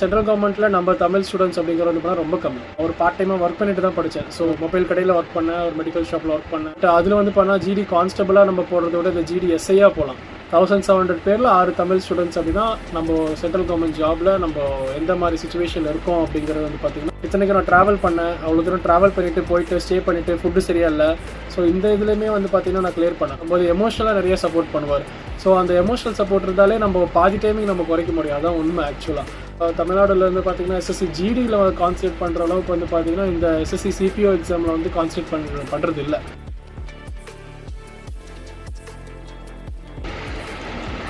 Central கவர்மெண்ட்டில் நம்ம Tamil students அப்படிங்கிறது வந்து ரொம்ப கம்மி. ஒரு பார்ட் டைமாக ஒர்க் பண்ணிட்டு தான் படித்தேன். ஸோ மொபைல் கடையில் ஒர்க் பண்ணேன், ஒரு மெடிக்கல் ஷாப்பில் ஒர்க் பண்ணேன். அதில் வந்து பண்ணால் ஜிடி கான்ஸ்டபிளாக நம்ம போடுறத விட இந்த ஜிடி எஸ்ஐயாக போகலாம். 1700 பேரில் 6 தமிழ் ஸ்டூடெண்ட்ஸ் அப்படின்னா நம்ம சென்ட்ரல் கவர்மெண்ட் ஜாபில் நம்ம எந்த மாதிரி சுச்சுவேஷனில் இருக்கோம் அப்படிங்கிறது வந்து பார்த்திங்கன்னா, இத்தனைக்கு நான் ட்ராவல் பண்ணேன், அவ்வளோ தூரம் ட்ராவல் பண்ணிவிட்டு போயிட்டு ஸ்டே பண்ணிவிட்டு ஃபுட்டு சரியா இல்லை. ஸோ இந்த இதுலேயுமே வந்து பார்த்திங்கன்னா நான் கிளியர் பண்ணேன். நம்ம எமோஷனலாக நிறைய சப்போர்ட் பண்ணுவார். ஸோ அந்த எமோஷனல் சப்போர்ட் இருந்தாலே நம்ம பாதி டைமிங் நம்ம குறைக்க முடியும். அதான் உண்மை. ஆக்சுவலாக தமிழ்நாடுல வந்து பார்த்திங்கன்னா எஸ்எஸ்சி ஜிடியில் கான்சன்ட்ரேட் பண்ணுற அளவுக்கு வந்து பார்த்திங்கன்னா இந்த எஸ்எஸ்சி சிபிஓ எக்ஸாமில் வந்து கான்சன்ட்ரேட் பண்ணுறது இல்லை.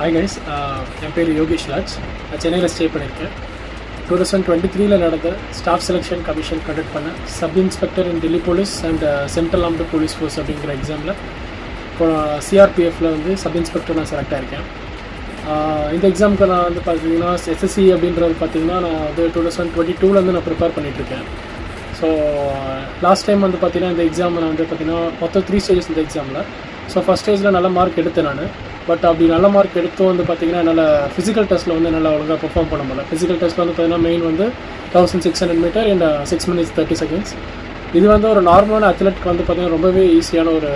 ஹாய் கைஸ், என் பேர் யோகேஷ் ராஜ். நான் சென்னையில் ஸ்டே பண்ணியிருக்கேன். 2023 நடந்த ஸ்டாஃப் செலெக்ஷன் கமிஷன் கண்டக்ட் பண்ண sub inspector in Delhi police and central armed police force அப்படிங்கிற எக்ஸாமில் இப்போ சிஆர்பிஎஃப்பில் வந்து சப் இன்ஸ்பெக்டர் நான் செலக்ட் ஆகிருக்கேன். இந்த எக்ஸாமுக்கு நான் வந்து பார்த்தீங்கன்னா எஸ்எஸ்சி அப்படின்றது பார்த்தீங்கன்னா நான் வந்து 2022 நான் ப்ரிப்பேர் பண்ணிகிட்ருக்கேன். ஸோ லாஸ்ட் டைம் வந்து பார்த்தீங்கன்னா இந்த எக்ஸாம் நான் வந்து பார்த்தீங்கன்னா மொத்தம் 3 ஸ்டேஜஸ் இந்த எக்ஸாமில். ஸோ ஃபஸ்ட் ஸ்டேஜில் நல்ல மார்க் எடுத்தேன் நான். பட் அப்படி நல்ல மார்க் எடுத்தும் வந்து பார்த்திங்கன்னா என்னால் ஃபிசிக்கல் டெஸ்ட்டில் வந்து நல்லா ஒழுங்காக பெர்ஃபார்ம் பண்ண முடியல. ஃபிசிக்கல் டெஸ்ட்டில் வந்து பார்த்திங்கன்னா மெயின் வந்து 1600 மீட்டர் அண்ட் 6 minutes 30 seconds. இது வந்து ஒரு நார்மலான அத்லெட்க்கு வந்து பார்த்திங்கன்னா ரொம்பவே ஈஸியான ஒரு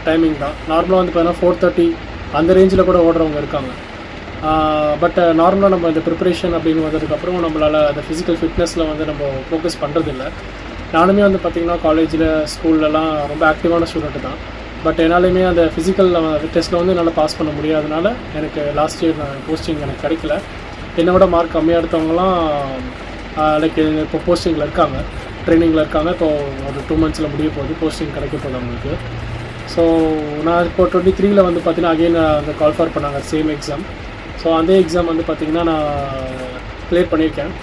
டைமிங் தான். நார்மலாக வந்து பார்த்திங்கன்னா 4:30 அந்த ரேஞ்சில் கூட ஓடுறவங்க இருக்காங்க. பட் நார்மலாக நம்ம இந்த ப்ரிப்பரேஷன் அப்படின்னு வந்ததுக்கப்புறம் நம்மளால் அந்த ஃபிசிக்கல் ஃபிட்னஸில் வந்து நம்ம ஃபோக்கஸ் பண்ணுறதில்ல. நானுமே வந்து பார்த்திங்கன்னா காலேஜில் ஸ்கூல்லலாம் ரொம்ப ஆக்டிவான ஸ்டூடெண்ட்டு தான். பட் என்னாலுமே அந்த ஃபிசிக்கல் டெஸ்ட்டில் வந்து என்னால் பாஸ் பண்ண முடியாதனால எனக்கு லாஸ்ட் இயர் போஸ்டிங் எனக்கு கிடைக்கல. என்னோட மார்க் கம்மியாக எடுத்தவங்களாம் லைக் இப்போ போஸ்டிங்கில் இருக்காங்க, ட்ரைனிங்கில் இருக்காங்க. இப்போ ஒரு 2 months முடிய போகுது, போஸ்டிங் கிடைக்க போகுது அவங்களுக்கு. ஸோ நான் இப்போ 23 வந்து பார்த்தீங்கன்னா அகெயின் அந்த கால்ஃபார் பண்ணாங்க சேம் எக்ஸாம். ஸோ அந்த எக்ஸாம் வந்து பார்த்திங்கன்னா நான் கிளியர் பண்ணியிருக்கேன்.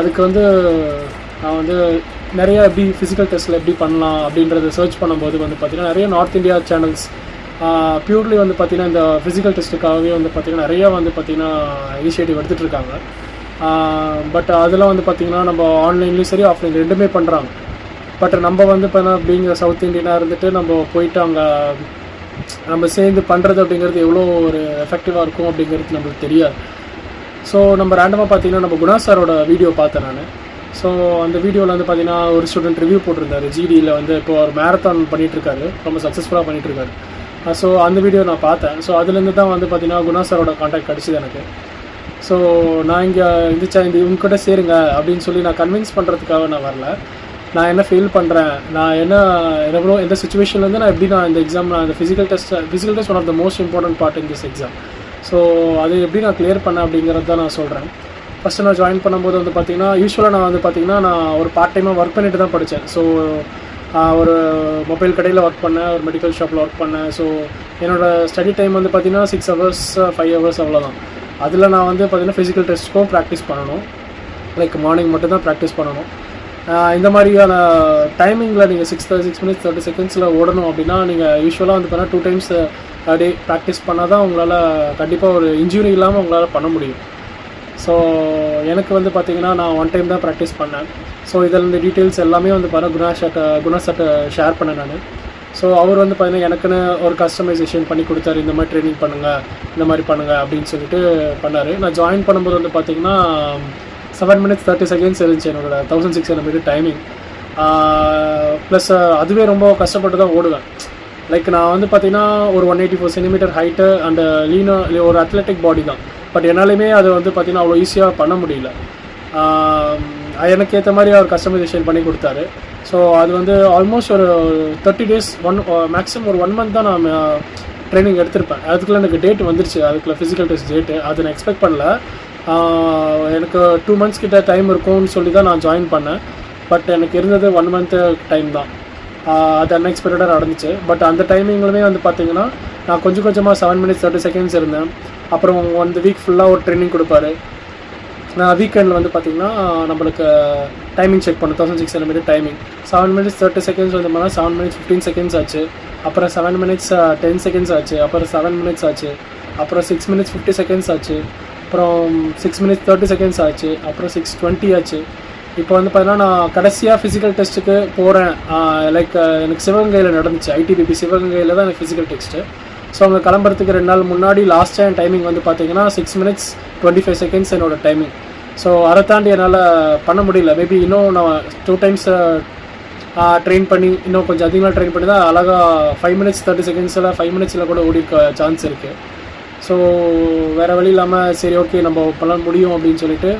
அதுக்கு வந்து நான் வந்து நிறையா எப்படி ஃபிசிக்கல் டெஸ்ட்டில் எப்படி பண்ணலாம் அப்படின்றத சர்ச் பண்ணும்போது வந்து பார்த்திங்கன்னா நிறைய நார்த் இந்தியா சேனல்ஸ் பியூர்லி வந்து பார்த்திங்கன்னா இந்த ஃபிசிக்கல் டெஸ்ட்டுக்காகவே வந்து பார்த்திங்கன்னா நிறையா வந்து பார்த்திங்கன்னா இனிஷியேட்டிவ் எடுத்துகிட்டு இருக்காங்க. பட் அதெல்லாம் வந்து பார்த்திங்கன்னா நம்ம ஆன்லைன்லேயும் சரி ஆஃப்லைன் ரெண்டுமே பண்ணுறாங்க. பட் நம்ம வந்து இப்போ பீங் சவுத் இண்டியனாக இருந்துட்டு நம்ம போயிட்டு அங்கே நம்ம சேர்ந்து பண்ணுறது அப்படிங்கிறது எவ்வளோ ஒரு எஃபெக்டிவாக இருக்கும் அப்படிங்கிறது நம்மளுக்கு தெரியாது. ஸோ நம்ம ரேண்டமாக பார்த்திங்கன்னா நம்ம குணா சாரோட வீடியோ பார்த்தேன் நான். ஸோ அந்த வீடியோவில் வந்து பார்த்திங்கன்னா ஒரு ஸ்டூடெண்ட் ரிவ்யூ போட்டிருந்தாரு. ஜிடியில் வந்து இப்போ ஒரு மேரத்தான் பண்ணிகிட்ருக்காரு, ரொம்ப சக்ஸஸ்ஃபுல்லாக பண்ணிகிட்ருக்காரு. ஸோ அந்த வீடியோ நான் பார்த்தேன். ஸோ அதுலேருந்து தான் வந்து பார்த்திங்கன்னா குணா சாரோட கான்டாக்ட் கிடச்சிது எனக்கு. ஸோ நான் இங்கே இந்த இவங்ககிட்ட சேருங்க அப்படின்னு சொல்லி நான் கன்வின்ஸ் பண்ணுறதுக்காக நான் வரல. நான் என்ன ஃபீல் பண்ணுறேன், நான் எவ்வளோ எந்த சுச்சுவேஷன்லேருந்து நான் எப்படி இந்த எக்ஸாம் நான் இந்த physical test one of the most important part in this exam. So அது எப்படி நான் கிளியர் பண்ணேன் அப்படிங்கிறது தான் நான் சொல்கிறேன். ஃபஸ்ட்டு நான் ஜாயின் பண்ணும்போது வந்து பார்த்திங்கன்னா யூஸ்வலாக நான் வந்து பார்த்திங்கன்னா நான் ஒரு பார்ட் டைமாக ஒர்க் பண்ணிட்டு தான் படித்தேன். ஸோ ஒரு மொபைல் கடையில் ஒர்க் பண்ணேன், ஒரு மெடிக்கல் ஷாப்பில் ஒர்க் பண்ணேன். ஸோ என்னோடய ஸ்டடி டைம் வந்து பார்த்திங்கன்னா 6 hours 5 hours அவ்வளோதான். அதில் நான் வந்து பார்த்திங்கன்னா ஃபிசிக்கல் டெஸ்ட்டுக்கும் ப்ராக்டிஸ் பண்ணணும். லைக் மார்னிங் மட்டும் தான் ப்ராக்டிஸ் பண்ணணும். இந்த மாதிரியான டைமிங்கில் நீங்கள் 6 minutes 30 seconds ஓடணும் அப்படின்னா நீங்கள் யூஸ்வலாக வந்து பார்த்தீங்கன்னா 2 times a day ப்ராக்டிஸ் பண்ணால் தான் உங்களால் கண்டிப்பாக ஒரு இன்ஜுரி இல்லாமல் உங்களால் பண்ண முடியும். ஸோ எனக்கு வந்து பார்த்திங்கன்னா நான் 1 time தான் ப்ராக்டிஸ் பண்ணேன். ஸோ இதில் இந்த டீட்டெயில்ஸ் எல்லாமே வந்து பார்த்தீங்கன்னா குணா சார்ட்ட ஷேர் பண்ணேன் நான். ஸோ அவர் வந்து பார்த்திங்கன்னா எனக்குன்னு ஒரு கஸ்டமைசேஷன் பண்ணி கொடுத்தாரு. இந்த மாதிரி ட்ரைனிங் பண்ணுங்கள், இந்த மாதிரி பண்ணுங்கள் அப்படின்னு சொல்லிட்டு பண்ணார். நான் ஜாயின் பண்ணும்போது வந்து பார்த்திங்கன்னா 7 minutes 30 seconds இருந்துச்சு என்னோட 1600 meter டைமிங். ப்ளஸ் அதுவே ரொம்ப கஷ்டப்பட்டு தான் ஓடுவேன். லைக் நான் வந்து பார்த்திங்கன்னா ஒரு 184 centimeter ஹைட்டு அண்ட் லீனாக ஒரு அத்லெட்டிக் பாடி தான். பட் என்னாலுமே அது வந்து பார்த்திங்கன்னா அவ்வளோ ஈஸியாக பண்ண முடியல. எனக்கு ஏற்ற மாதிரி அவர் கஸ்டமைசேஷன் பண்ணி கொடுத்தாரு. ஸோ அது வந்து ஆல்மோஸ்ட் ஒரு 30 days மேக்ஸிமம் ஒரு 1 month தான் நான் ட்ரைனிங் எடுத்திருப்பேன். அதுக்குள்ளே எனக்கு டேட் வந்துருச்சு, அதுக்குள்ளே ஃபிசிக்கல் டெஸ்ட் டேட்டு. அதை நான் எக்ஸ்பெக்ட் பண்ணல. எனக்கு 2 months கிட்ட டைம் இருக்கும்னு சொல்லி தான் நான் ஜாயின் பண்ணேன். பட் எனக்கு இருந்தது 1 month டைம் தான். அது அன்எக்ஸ்பெக்டடாக நடந்துச்சு. பட் அந்த டைமிங்லுமே வந்து பார்த்திங்கன்னா நான் கொஞ்சம் கொஞ்சமாக 7 minutes 30 seconds இருந்தேன். அப்புறம் 1 week ஃபுல்லாக ஒரு ட்ரைனிங் கொடுப்பாரு. நான் வீக்கெண்டில் வந்து பார்த்திங்கன்னா நம்மளுக்கு டைமிங் செக் பண்ணேன். 1600 meter டைமிங் 7 minutes 30 seconds வந்து பண்ணால் 7 minutes 15 seconds ஆச்சு. அப்புறம் 7 minutes 10 seconds ஆச்சு. அப்புறம் 7 minutes ஆச்சு. அப்புறம் 6 minutes 50 seconds ஆச்சு. அப்புறம் 6 minutes 30 seconds ஆச்சு. அப்புறம் 6:20 ஆச்சு. இப்போ வந்து பார்த்தீங்கன்னா நான் கடைசியாக ஃபிசிக்கல் டெஸ்ட்டுக்கு போகிறேன். லைக் எனக்கு சிவகங்கையில் நடந்துச்சு, ஐடிபிபி சிவகங்கையில் தான் எனக்கு ஃபிசிக்கல் டெஸ்ட்டு. ஸோ அவங்க கிளம்புறதுக்கு 2 நாள் முன்னாடி லாஸ்ட் டைம் டைமிங் வந்து பார்த்தீங்கன்னா 6 minutes 25 seconds என்னோட டைமிங். ஸோ அதை தாண்டி என்னால் பண்ண முடியல. மேபி இன்னும் நான் 2 டைம்ஸ் ட்ரெயின் பண்ணி இன்னும் கொஞ்சம் அதிகமாக ட்ரெயின் பண்ணி தான் அழகாக 5 minutes 30 secondsல 5 minutesல கூட ஓடிருக்க சான்ஸ் இருக்குது. ஸோ வேறு வழி இல்லாமல் சரி ஓகே நம்ம பண்ண முடியும் அப்படின்னு சொல்லிட்டு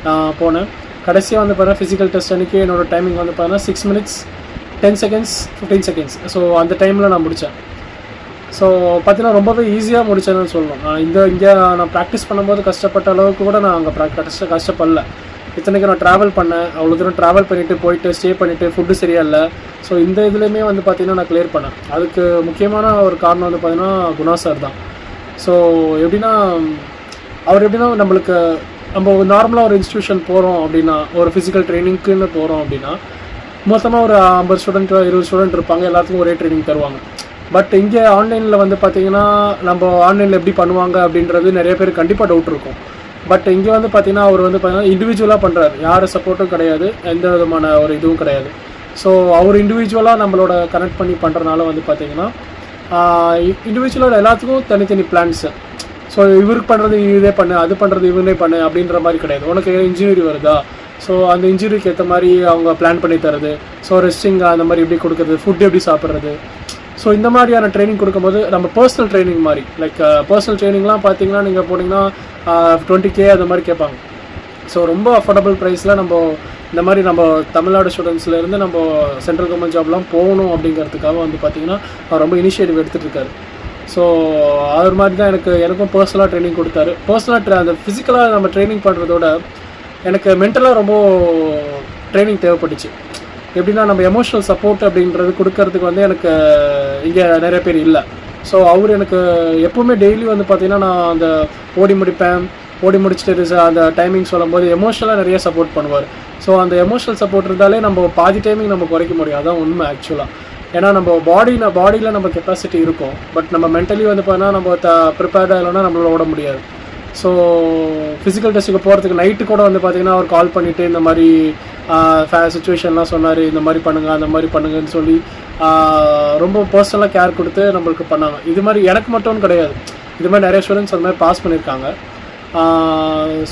நான் போனேன். கடைசியாக வந்து பார்த்தீங்கன்னா ஃபிசிக்கல் டெஸ்ட் அன்றைக்கி என்னோடய டைமிங் வந்து பார்த்தீங்கன்னா 6 minutes 10 seconds 15 seconds. ஸோ அந்த டைமில் நான் முடித்தேன். ஸோ பார்த்தீங்கன்னா ரொம்பவே ஈஸியாக முடித்தேன்னு சொல்லணும். நான் இங்கே நான் ப்ராக்டிஸ் பண்ணும்போது கஷ்டப்பட்ட அளவுக்கு கூட நான் அங்கே கஷ்டப்படல. இத்தனைக்கு நான் ட்ராவல் பண்ணேன், அவ்வளோ தூரம் ட்ராவல் பண்ணிவிட்டு போயிட்டு ஸ்டே பண்ணிவிட்டு ஃபுட்டு சரியாக இல்லை. ஸோ இந்த இதுலேயுமே வந்து பார்த்திங்கன்னா நான் கிளியர் பண்ணேன். அதுக்கு முக்கியமான ஒரு காரணம் வந்து பார்த்திங்கன்னா குணா சார் தான். ஸோ எப்படின்னா அவர் எப்படின்னா நம்மளுக்கு நம்ம நார்மலாக ஒரு இன்ஸ்டியூஷன் போகிறோம் அப்படின்னா, ஒரு ஃபிசிக்கல் ட்ரைனிங்க்குன்னு போகிறோம் அப்படின்னா மொத்தமாக ஒரு 50 ஸ்டூடெண்ட் 20 ஸ்டூடெண்ட் இருப்பாங்க, எல்லாத்துக்கும் ஒரே ட்ரைனிங் தருவாங்க. பட் இங்கே ஆன்லைனில் வந்து பார்த்திங்கன்னா நம்ம ஆன்லைனில் எப்படி பண்ணுவாங்க அப்படின்றது நிறைய பேர் கண்டிப்பாக டவுட் இருக்கும். பட் இங்கே வந்து பார்த்திங்கன்னா அவர் வந்து பார்த்திங்கன்னா இண்டிவிஜுவலாக பண்ணுறாரு, யார் சப்போர்ட்டும் கிடையாது, எந்த விதமான ஒரு இதுவும் கிடையாது. ஸோ அவர் இண்டிவிஜுவலாக நம்மளோட கனெக்ட் பண்ணி பண்ணுறதுனால வந்து பார்த்திங்கன்னா இண்டிவிஜுவலாக எல்லாத்துக்கும் தனித்தனி பிளான்ஸு. ஸோ இவருக்கு பண்ணுறது இதே பண்ணு, அது பண்ணுறது இவனே பண்ணு அப்படின்ற மாதிரி கிடையாது. உனக்கு இன்ஜுரி வருதா, ஸோ அந்த இன்ஜுரிக்கு ஏற்ற மாதிரி அவங்க பிளான் பண்ணி தரது. ஸோ ரெஸ்டிங் அந்த மாதிரி எப்படி கொடுக்குறது, ஃபுட் எப்படி சாப்பிட்றது. ஸோ இந்த மாதிரியான ட்ரைனிங் கொடுக்கும்போது நம்ம பர்சனல் ட்ரைனிங் மாதிரி, லைக் பர்சனல் ட்ரைனிங்லாம் பார்த்தீங்கன்னா நீங்கள் போனீங்கன்னா 20K அது மாதிரி கேட்பாங்க. ஸோ ரொம்ப அஃபோர்டபுள் ப்ரைஸில் நம்ம இந்த மாதிரி நம்ம தமிழ்நாடு ஸ்டூடெண்ட்ஸ்லேருந்து நம்ம சென்ட்ரல் கவர்மெண்ட் ஜாப்லாம் போகணும் அப்படிங்கிறதுக்காக வந்து பார்த்திங்கன்னா அவர் ரொம்ப இனிஷியேட்டிவ் எடுத்துகிட்டு இருக்காரு. ஸோ அது மாதிரி தான் எனக்கும் பர்சனலாக ட்ரைனிங் கொடுத்தாரு. பர்சனலாக அந்த ஃபிசிக்கலாக நம்ம ட்ரைனிங் பண்ணுறதோட எனக்கு மென்டலாக ரொம்ப ட்ரைனிங் தேவைப்பட்டுச்சு. எப்படின்னா நம்ம எமோஷனல் சப்போர்ட் அப்படின்றது கொடுக்கறதுக்கு வந்து எனக்கு இங்கே நிறைய பேர் இல்லை. ஸோ அவர் எனக்கு எப்போவுமே டெய்லி வந்து பார்த்திங்கன்னா நான் அந்த ஓடி முடிச்சுட்டு அந்த டைமிங் சொல்லும்போது எமோஷனலாக நிறைய சப்போர்ட் பண்ணுவார். ஸோ அந்த எமோஷனல் சப்போர்ட் இருந்தாலே நம்ம பாதி டைமிங் நம்ம குறைக்க முடியும். அதான் உண்மை ஆக்சுவலாக. ஏன்னா நம்ம பாடியில் நம்ம கெப்பாசிட்டி இருக்கும், பட் நம்ம மென்டலி வந்து பார்த்தீங்கன்னா நம்ம ப்ரிப்பேர்டாக இல்லைன்னா நம்மளால ஓட முடியாது. ஸோ ஃபிசிக்கல் டெஸ்ட்டுக்கு போகிறதுக்கு நைட்டு கூட வந்து பார்த்திங்கன்னா அவர் கால் பண்ணிவிட்டு இந்த மாதிரி சுச்சுவேஷன்லாம் சொன்னார், இந்த மாதிரி பண்ணுங்கள் அந்த மாதிரி பண்ணுங்கன்னு சொல்லி ரொம்ப பர்சனலாக கேர் கொடுத்து நம்மளுக்கு பண்ணாங்க. இது மாதிரி எனக்கு மட்டும் கிடையாது, இது மாதிரி நிறைய ஸ்டூடெண்ட்ஸ் அந்த மாதிரி பாஸ் பண்ணியிருக்காங்க.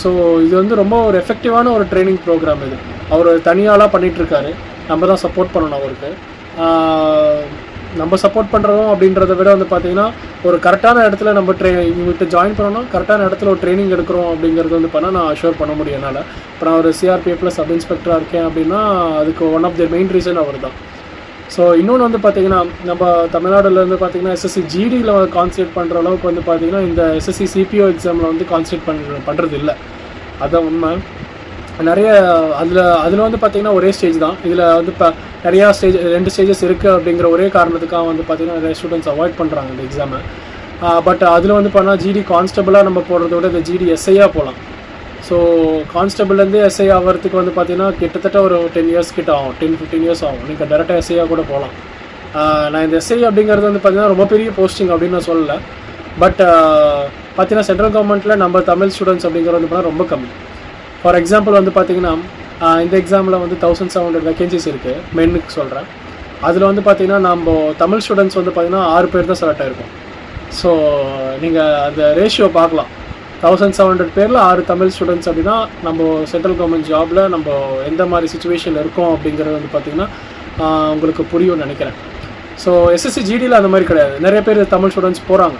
ஸோ இது வந்து ரொம்ப ஒரு எஃபெக்டிவான ஒரு ட்ரைனிங் ப்ரோக்ராம். இது அவர் தனியாளாக பண்ணிகிட்ருக்காரு, நம்ம தான் சப்போர்ட் பண்ணணும் அவருக்கு. நம்ம சப்போர்ட் பண்ணுறோம் அப்படின்றத விட வந்து பார்த்திங்கன்னா ஒரு கரெக்டான இடத்துல நம்ம இவங்ககிட்ட ஜாயின் பண்ணணும், கரெக்டான இடத்துல ஒரு ட்ரைனிங் எடுக்கிறோம் அப்படிங்கிறது வந்து பண்ணால் நான் அஷ்யூர் பண்ண முடியும் என்னால். இப்போ நான் ஒரு CRPFல சப் இன்ஸ்பெக்டராக இருக்கேன் அப்படின்னா அதுக்கு one of the main reason அவர் தான். ஸோ இன்னொன்று வந்து பார்த்திங்கன்னா நம்ம தமிழ்நாடுல வந்து பார்த்திங்கன்னா SSC GDயில் கான்சன்ட்ரேட் பண்ணுற அளவுக்கு வந்து பார்த்திங்கன்னா இந்த SSC CPO எக்ஸாமில் வந்து கான்சன்ட்ரேட் பண்ணுறது இல்லை. அதுதான் உண்மை. நிறைய அதில் வந்து பார்த்திங்கன்னா ஒரே ஸ்டேஜ் தான். இதில் வந்து இப்போ நிறையா 2 ஸ்டேஜஸ் இருக்குது அப்படிங்கிற ஒரே காரணத்துக்காக வந்து பார்த்திங்கன்னா நிறைய ஸ்டூடெண்ட்ஸ் அவாய்ட் பண்ணுறாங்க இந்த எக்ஸாமை. பட் அதில் வந்து பண்ணால் GD கான்ஸ்டபிளாக நம்ம போடுறத விட இந்த GD SIயாக போகலாம். ஸோ கான்ஸ்டபிள்லேருந்து SI ஆகிறதுக்கு வந்து பார்த்திங்கன்னா கிட்டத்தட்ட ஒரு 10 years கிட்ட ஆகும், 10-15 years ஆகும். நீங்கள் டேரெக்டாக SIயாக கூட போகலாம். நான் இந்த SI அப்படிங்கிறது வந்து பார்த்திங்கன்னா ரொம்ப பெரிய போஸ்டிங் அப்படின்னு நான் சொல்லலை. பட் பார்த்திங்கன்னா சென்ட்ரல் கவர்மெண்ட்டில் நம்ம தமிழ் ஸ்டூடெண்ட்ஸ் அப்படிங்கிறது வந்து பார்த்தீங்கன்னா ரொம்ப கம்மி. ஃபார் எக்ஸாம்பிள் வந்து பார்த்திங்கன்னா இந்த எக்ஸாமில் வந்து 1700 வேகன்சிஸ் இருக்குது, மென்னுக்கு சொல்கிறேன். அதில் வந்து பார்த்திங்கன்னா நம்ம தமிழ் ஸ்டூடெண்ட்ஸ் வந்து பார்த்திங்கன்னா 6 பேர் தான் செலக்ட் ஆகிருக்கும். ஸோ நீங்கள் அந்த ரேஷியோ பார்க்கலாம், 1700 பேரில் 6 தமிழ் ஸ்டூடெண்ட்ஸ் அப்படின்னா நம்ம சென்ட்ரல் கவர்மெண்ட் ஜாபில் நம்ம எந்த மாதிரி சுச்சுவேஷனில் இருக்கோம் அப்படிங்கிறது வந்து பார்த்திங்கன்னா உங்களுக்கு புரியும்னு நினைக்கிறேன். ஸோ SSC GDயில் அந்த மாதிரி கிடையாது. நிறைய பேர் தமிழ் ஸ்டூடெண்ட்ஸ் போகிறாங்க,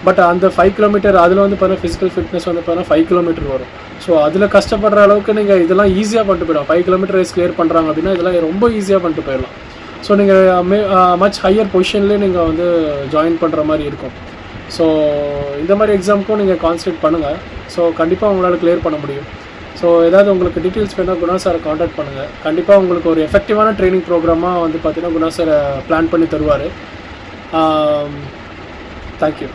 பட் அந்த 5 கிலோமீட்டர் அதில் வந்து பார்த்தீங்கன்னா ஃபிசிக்கல் ஃபிட்னஸ் வந்து பார்த்தீங்கன்னா 5 கிலோமீட்டர் வரும். ஸோ அதில் கஷ்டப்படுற அளவுக்கு நீங்கள் இதெல்லாம் ஈஸியாக பண்ணிட்டு போயிடலாம். 5 கிலோமீட்டர் ரேஸ் கிளியர் பண்ணுறாங்க அப்படின்னா இதெல்லாம் ரொம்ப ஈஸியாக பண்ணிட்டு போயிடலாம். ஸோ நீங்கள் மச் ஹையர் பொசிஷன்லேயே நீங்கள் வந்து ஜாயின் பண்ணுற மாதிரி இருக்கும். ஸோ இந்த மாதிரி எக்ஸாமுக்கும் நீங்கள் கான்சன்ட்ரேட் பண்ணுங்கள். ஸோ கண்டிப்பாக உங்களால் கிளியர் பண்ண முடியும். ஸோ ஏதாவது உங்களுக்கு டீட்டெயில்ஸ் வேணால் குணா சாரை காண்டாக்ட் பண்ணுங்கள். கண்டிப்பாக உங்களுக்கு ஒரு எஃபெக்டிவான ட்ரைனிங் ப்ரோக்ராமாக வந்து பார்த்தீங்கன்னா குணா சாரை பிளான் பண்ணி தருவார். தேங்க்யூ.